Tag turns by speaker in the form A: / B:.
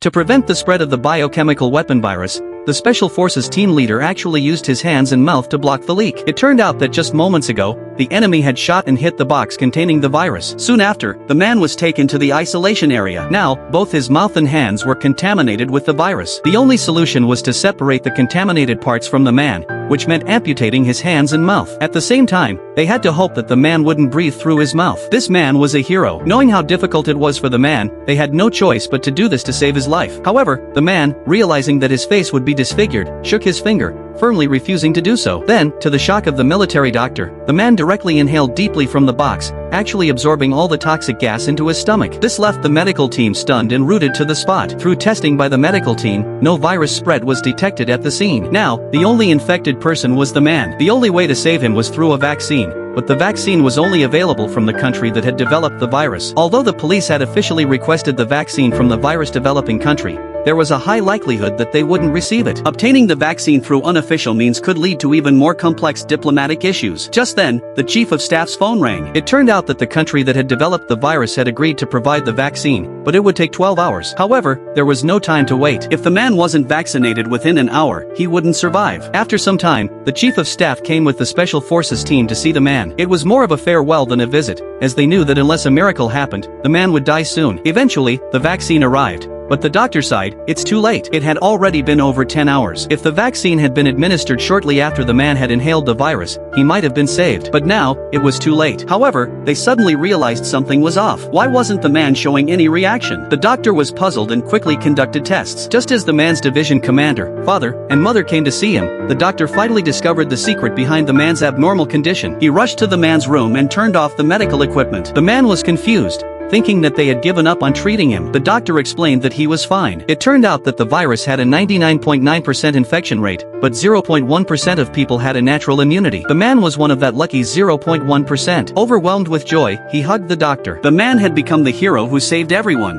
A: To prevent the spread of the biochemical weapon virus, the Special Forces team leader actually used his hands and mouth to block the leak. It turned out that just moments ago, the enemy had shot and hit the box containing the virus. Soon after, the man was taken to the isolation area. Now, both his mouth and hands were contaminated with the virus. The only solution was to separate the contaminated parts from the man, which meant amputating his hands and mouth. At the same time, they had to hope that the man wouldn't breathe through his mouth. This man was a hero. Knowing how difficult it was for the man, they had no choice but to do this to save his life. However, the man, realizing that his face would be disfigured, shook his finger, firmly refusing to do so. Then, to the shock of the military doctor, the man directly inhaled deeply from the box, actually absorbing all the toxic gas into his stomach. This left the medical team stunned and rooted to the spot. Through testing by the medical team, no virus spread was detected at the scene. Now, the only infected person was the man. The only way to save him was through a vaccine, but the vaccine was only available from the country that had developed the virus. Although the police had officially requested the vaccine from the virus-developing country, there was a high likelihood that they wouldn't receive it. Obtaining the vaccine through unofficial means could lead to even more complex diplomatic issues. Just then, the chief of staff's phone rang. It turned out that the country that had developed the virus had agreed to provide the vaccine, but it would take 12 hours. However, there was no time to wait. If the man wasn't vaccinated within an hour, he wouldn't survive. After some time, the chief of staff came with the Special Forces team to see the man. It was more of a farewell than a visit, as they knew that unless a miracle happened, the man would die soon. Eventually, the vaccine arrived. But the doctor sighed, it's too late. It had already been over 10 hours. If the vaccine had been administered shortly after the man had inhaled the virus, he might have been saved. But now, it was too late. However, they suddenly realized something was off. Why wasn't the man showing any reaction? The doctor was puzzled and quickly conducted tests. Just as the man's division commander, father, and mother came to see him, the doctor finally discovered the secret behind the man's abnormal condition. He rushed to the man's room and turned off the medical equipment. The man was confused, thinking that they had given up on treating him. The doctor explained that he was fine. It turned out that the virus had a 99.9% infection rate, but 0.1% of people had a natural immunity. The man was one of that lucky 0.1%. Overwhelmed with joy, he hugged the doctor. The man had become the hero who saved everyone.